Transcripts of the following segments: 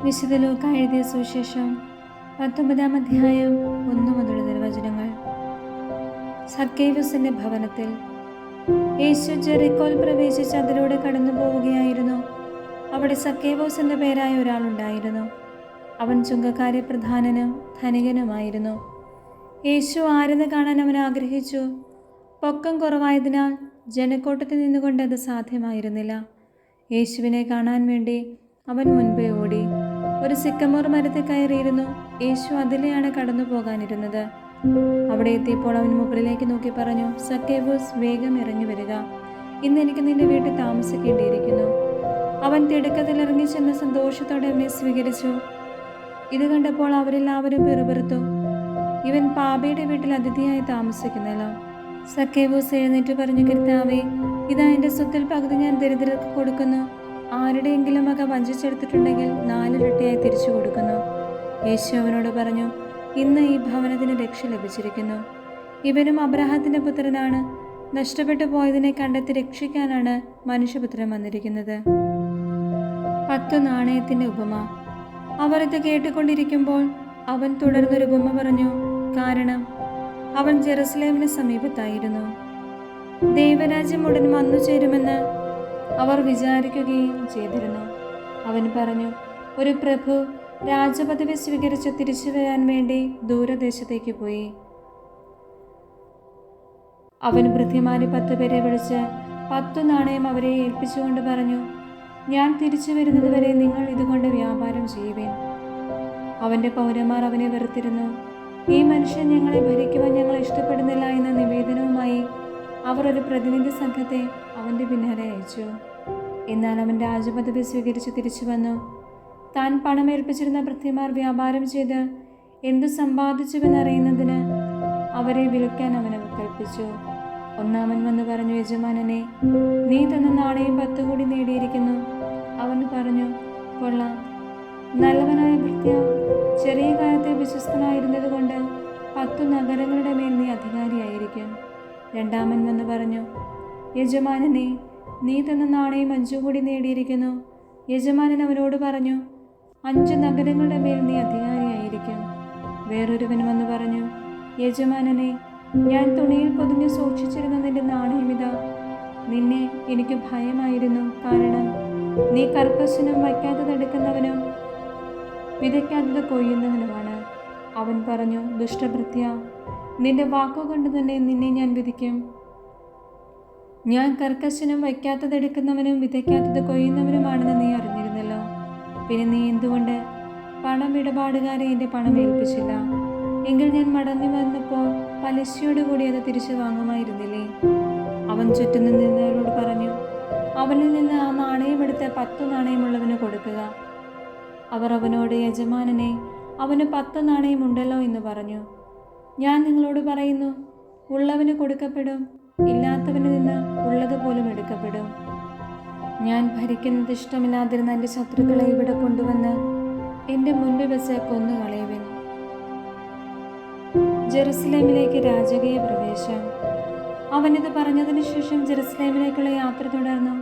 വിശുദ്ധ ലൂക്ക എഴുതിയ സുവിശേഷം 19-ാം അധ്യായം 1 മുതൽ തിരുവചനങ്ങൾ. സക്കേവൂസിന്റെ ഭവനത്തിൽ. യേശു ജെറിക്കോയിൽ പ്രവേശിച്ച് അതിലൂടെ കടന്നു പോവുകയായിരുന്നു. അവിടെ സക്കേവൂസ് എന്ന പേരായ ഒരാളുണ്ടായിരുന്നു. അവൻ ചുങ്കക്കാരെ പ്രധാനനും ധനികനുമായിരുന്നു. യേശു ആരെന്ന് കാണാൻ അവൻ ആഗ്രഹിച്ചു. പൊക്കം കുറവായതിനാൽ ജനക്കൂട്ടത്തിൽ നിന്നുകൊണ്ട് അത് സാധ്യമായിരുന്നില്ല. യേശുവിനെ കാണാൻ വേണ്ടി അവൻ മുൻപേ ഓടി ഒരു സിക്കമോർ മരത്തിൽ കയറിയിരുന്നു. യേശു അതിലെയാണ് കടന്നു പോകാനിരുന്നത്. അവിടെ എത്തിയപ്പോൾ അവൻ മുകളിലേക്ക് നോക്കി പറഞ്ഞു, സക്കേവൂസ്, വേഗം ഇറങ്ങി വരിക. ഇന്ന് എനിക്ക് നിന്റെ വീട്ടിൽ താമസിക്കേണ്ടിയിരിക്കുന്നു. അവൻ തിടുക്കത്തിൽ ഇറങ്ങി ചെന്ന് സന്തോഷത്തോടെ അവനെ സ്വീകരിച്ചു. ഇത് കണ്ടപ്പോൾ അവരെല്ലാവരും പിറുപിറുത്തു, ഇവൻ പാപിയുടെ വീട്ടിൽ അതിഥിയായി താമസിക്കുന്നല്ലോ. സക്കേവൂസ് എഴുന്നേറ്റ് പറഞ്ഞു, കർത്താവേ, ഇതാ എൻ്റെ സ്വത്തിൽ പകുതി ഞാൻ ദരിദ്രർക്ക് കൊടുക്കുന്നു. ആരുടെയെങ്കിലും വക വഞ്ചിച്ചെടുത്തിട്ടുണ്ടെങ്കിൽ 4 ഇരട്ടിയായി തിരിച്ചു കൊടുക്കുന്നു. യേശു അവനോട് പറഞ്ഞു, ഇന്ന് ഈ ഭവനത്തിന് രക്ഷ ലഭിച്ചിരിക്കുന്നു. ഇവനും അബ്രാഹത്തിന്റെ പുത്രനാണ്. നഷ്ടപ്പെട്ടു പോയതിനെ കണ്ടെത്തി രക്ഷിക്കാനാണ് മനുഷ്യപുത്രൻ വന്നിരിക്കുന്നത്. 10 നാണയത്തിന്റെ ഉപമ. അവർ ഇത് കേട്ടുകൊണ്ടിരിക്കുമ്പോൾ അവൻ തുടർന്നൊരു ഉപമ പറഞ്ഞു. കാരണം അവൻ ജെറുസലേമിന് സമീപത്തായിരുന്നു. ദൈവരാജ്യം ഉടൻ വന്നു ചേരുമെന്ന് അവർ വിചാരിക്കുകയും ചെയ്തിരുന്നു. അവൻ പറഞ്ഞു, ഒരു പ്രഭു രാജപദവി സ്വീകരിച്ച് തിരിച്ചു വരാൻ വേണ്ടി ദൂരദേശത്തേക്ക് പോയി. അവൻ ഭൃത്യന്മാരെ 10 പേരെ വിളിച്ച് 10 നാണയം അവരെ ഏൽപ്പിച്ചുകൊണ്ട് പറഞ്ഞു, ഞാൻ തിരിച്ചു വരുന്നത് വരെ നിങ്ങൾ ഇതുകൊണ്ട് വ്യാപാരം ചെയ്യുവേൻ. അവന്റെ പൗരന്മാർ അവനെ വെറുത്തിരുന്നു. ഈ മനുഷ്യൻ ഞങ്ങളെ ഭരിക്കുവാൻ ഞങ്ങൾ ഇഷ്ടപ്പെടുന്നില്ല എന്ന നിവേദനവുമായി അവർ ഒരു പ്രതിനിധി സംഘത്തെ അവന്റെ പിന്നാലെ അയച്ചു. എന്നാൽ അവൻ രാജപദവി സ്വീകരിച്ച് തിരിച്ചു വന്നു. താൻ പണമേൽപ്പിച്ചിരുന്ന ഭൃത്യന്മാർ വ്യാപാരം ചെയ്ത് എന്തു സമ്പാദിച്ചുവെന്നറിയുന്നതിന് അവരെ വിളിക്കാൻ അവന് കൽപ്പിച്ചു. ഒന്നാമൻ വന്ന് പറഞ്ഞു, യജമാനനെ, നീ തന്ന നാണയം 10 കൂടി നേടിയിരിക്കുന്നു. അവൻ പറഞ്ഞു, കൊള്ളാം, നല്ലവനായ ഭൃത്യ, ചെറിയ കാലത്തെ വിശ്വസ്തനായിരുന്നത് കൊണ്ട് 10 നഗരങ്ങളുടെ മേൽ നീ അധികാരിയായിരിക്കും. രണ്ടാമൻ വന്ന് പറഞ്ഞു, യജമാനനെ, നീ തന്ന നാണയം 5 കൂടി നേടിയിരിക്കുന്നു. യജമാനൻ അവനോട് പറഞ്ഞു, 5 നഗരങ്ങളുടെ മേൽ നീ അധികാരിയായിരിക്കും. വേറൊരുവൻ വന്ന് പറഞ്ഞു, യജമാനനെ, ഞാൻ തുണിയിൽ പൊതിഞ്ഞു സൂക്ഷിച്ചിരുന്ന നിന്റെ നാണയമിതാ. നിന്നെ എനിക്ക് ഭയമായിരുന്നു. കാരണം നീ കർക്കശനും വയ്ക്കാത്തത് എടുക്കുന്നവനും വിതയ്ക്കാത്തത് കൊയ്യുന്നവനുമാണ്. അവൻ പറഞ്ഞു, ദുഷ്ടഭൃത്യ, നിന്റെ വാക്കുകൊണ്ട് തന്നെ നിന്നെ ഞാൻ വിധിക്കും. ഞാൻ കർക്കശനും വയ്ക്കാത്തത് എടുക്കുന്നവനും വിതയ്ക്കാത്തത് കൊയ്യുന്നവനുമാണെന്ന് നീ അറിഞ്ഞിരുന്നല്ലോ. പിന്നെ നീ എന്തുകൊണ്ട് പണമിടപാടുകാരെ എൻ്റെ പണം ഏൽപ്പിച്ചില്ല? എങ്കിൽ ഞാൻ മടങ്ങി വന്നപ്പോൾ പലിശയോടുകൂടി അത് തിരിച്ചു വാങ്ങുമായിരുന്നില്ലേ? അവൻ ചുറ്റും നിന്നവരോട് പറഞ്ഞു, അവനിൽ നിന്ന് ആ നാണയമെടുത്ത് 10 നാണയമുള്ളവന് കൊടുക്കുക. അവർ അവനോട്, യജമാനനെ, അവന് 10 നാണയമുണ്ടല്ലോ എന്ന് പറഞ്ഞു. ഞാൻ നിങ്ങളോട് പറയുന്നു, ഉള്ളവന് കൊടുക്കപ്പെടും, ഇല്ലാത്തവന് നിന്ന് ഉള്ളതുപോലും എടുക്കപ്പെടും. ഞാൻ ഭരിക്കുന്നത് ഇഷ്ടമില്ലാതിരുന്ന എൻ്റെ ശത്രുക്കളെ ഇവിടെ കൊണ്ടുവന്ന് എൻ്റെ മുൻപിൽ വെച്ച് കൊന്നുകളയുവിൻ. ജെറുസലേമിലേക്ക് രാജകീയ പ്രവേശം. അവനിത് പറഞ്ഞതിന് ശേഷം ജെറുസലേമിലേക്കുള്ള യാത്ര തുടർന്നു.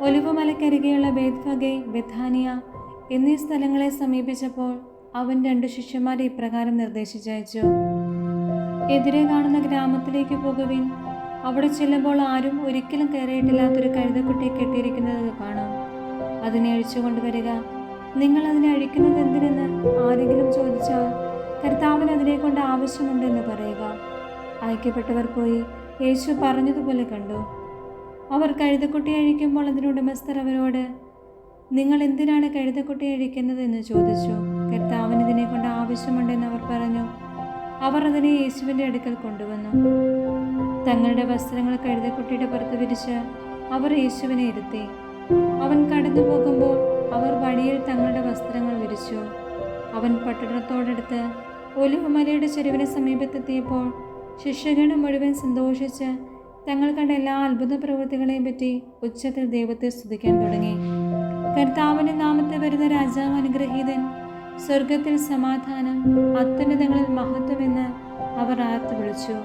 ഒലിവുമലക്കരികെയുള്ള ബേത്ഫഗെ, ബെഥാനിയ എന്നീ സ്ഥലങ്ങളെ സമീപിച്ചപ്പോൾ അവൻ 2 ശിഷ്യന്മാരെ ഇപ്രകാരം നിർദ്ദേശിച്ചയച്ചു, എതിരെ കാണുന്ന ഗ്രാമത്തിലേക്ക് പോകുവിൻ. അവിടെ ചെല്ലുമ്പോൾ ആരും ഒരിക്കലും കയറിയിട്ടില്ലാത്തൊരു കഴുതക്കുട്ടിയെ കെട്ടിയിരിക്കുന്നത് കാണും. അതിനെ അഴിച്ചുകൊണ്ടുവരിക. നിങ്ങൾ അതിനെ അഴിക്കുന്നത് എന്തിനെന്ന് ആരെങ്കിലും ചോദിച്ചാൽ കർത്താവിന് അതിനെ കൊണ്ട് ആവശ്യമുണ്ടെന്ന് പറയുക. അയക്കപ്പെട്ടവർ പോയി യേശു പറഞ്ഞതുപോലെ കണ്ടു. അവർ കഴുതക്കുട്ടിയെ അഴിക്കുമ്പോൾ അതിനുടമസ്ഥർ അവരോട്, നിങ്ങൾ എന്തിനാണ് കഴുതക്കുട്ടിയെ അഴിക്കുന്നത് എന്ന് ചോദിച്ചു. കർത്താവിന് ഇതിനെ കൊണ്ട് ആവശ്യമുണ്ടെന്ന് അവർ പറഞ്ഞു. അവർ അതിനെ യേശുവിൻ്റെ അടുക്കൽ കൊണ്ടുവന്നു. തങ്ങളുടെ വസ്ത്രങ്ങൾ കഴുതക്കുട്ടിയുടെ പുറത്ത് വിരിച്ച് അവർ യേശുവിനെ ഇരുത്തി. അവൻ കടന്നു പോകുമ്പോൾ അവർ വഴിയിൽ തങ്ങളുടെ വസ്ത്രങ്ങൾ വിരിച്ചു. അവൻ പട്ടണത്തോടടുത്ത് ഒലിവുമലയുടെ ചെരുവിന് സമീപത്തെത്തിയപ്പോൾ ശിഷ്യഗണം മുഴുവൻ സന്തോഷിച്ച് തങ്ങൾ കണ്ട എല്ലാ അത്ഭുത പ്രവൃത്തികളെയും പറ്റി ഉച്ചത്തിൽ ദൈവത്തെ സ്തുതിക്കാൻ തുടങ്ങി. കർത്താവിന്റെ നാമത്തിൽ വരുന്ന രാജാവ് അനുഗ്രഹീതൻ, സ്വർഗത്തിൽ സമാധാനം, അത്യുന്നതങ്ങളിൽ മഹത്വമെന്ന് അവർ ആർത്തു വിളിച്ചു.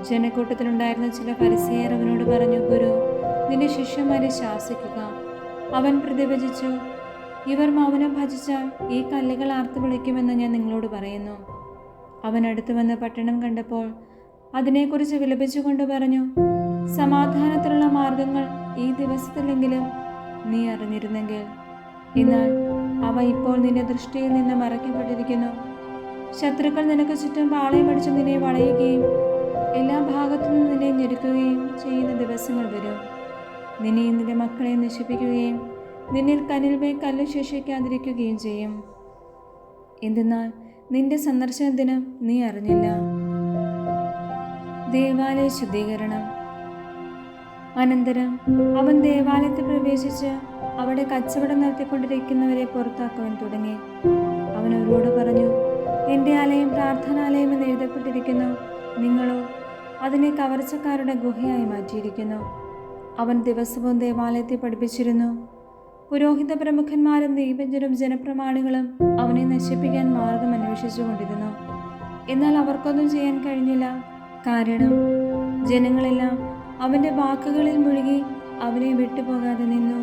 ജനക്കൂട്ടത്തിലുണ്ടായിരുന്ന ചില ഫരിസേയർ അവനോട് പറഞ്ഞു, ഗുരു, നിന്റെ ശിഷ്യന്മാരെ ശാസിക്കുക. അവൻ പ്രതിവചിച്ചു, ഇവർ മൗനം ഭജിച്ചാൽ ഈ കല്ലുകൾ ആർത്തു വിളിക്കുമെന്ന് ഞാൻ നിങ്ങളോട് പറയുന്നു. അവൻ അടുത്തു വന്ന് പട്ടണം കണ്ടപ്പോൾ അതിനെക്കുറിച്ച് വിലപിച്ചുകൊണ്ട് പറഞ്ഞു, സമാധാനത്തിലുള്ള മാർഗങ്ങൾ ഈ ദിവസത്തിലെങ്കിലും നീ അറിഞ്ഞിരുന്നെങ്കിൽ. എന്നാൽ അവ ഇപ്പോൾ നിന്റെ ദൃഷ്ടിയിൽ നിന്ന് മറയ്ക്കപ്പെട്ടിരിക്കുന്നു. ശത്രുക്കൾ നിനക്ക് ചുറ്റും പാളയമടിച്ച് നിന്നെ വളയുകയും എല്ലാ ഭാഗത്തു നിന്നും നിന്നെ ഞെരുക്കുകയും ചെയ്യുന്ന ദിവസങ്ങൾ വരും. നിന്നെയും നിന്റെ മക്കളെ നശിപ്പിക്കുകയും നിന്നിൽ കനിൽമേ കല്ല് ശേഷിക്കാതിരിക്കുകയും ചെയ്യും. എന്തെന്നാൽ നിന്റെ സന്ദർശന ദിനം നീ അറിഞ്ഞില്ല. ദേവാലയ ശുദ്ധീകരണം. അനന്തരം അവൻ ദേവാലയത്തിൽ പ്രവേശിച്ച് അവിടെ കച്ചവടം നടത്തിക്കൊണ്ടിരിക്കുന്നവരെ പുറത്താക്കുവാൻ തുടങ്ങി. അവൻ അവരോട് പറഞ്ഞു, എൻ്റെ ആലയം പ്രാർത്ഥനാലയം എന്ന് എഴുതപ്പെട്ടിരിക്കുന്നു, നിങ്ങളോ അതിനെ കവർച്ചക്കാരുടെ ഗുഹയായി മാറ്റിയിരിക്കുന്നു. അവൻ ദിവസവും ദേവാലയത്തിൽ പഠിപ്പിച്ചിരുന്നു. പുരോഹിത പ്രമുഖന്മാരും ദൈവജ്ഞരും ജനപ്രമാണികളും അവനെ നശിപ്പിക്കാൻ മാർഗം അന്വേഷിച്ചുകൊണ്ടിരുന്നു. എന്നാൽ അവർക്കൊന്നും ചെയ്യാൻ കഴിഞ്ഞില്ല. കാരണം ജനങ്ങളെല്ലാം അവൻ്റെ വാക്കുകളിൽ മുഴുകി അവനെ വിട്ടുപോകാതെ നിന്നു.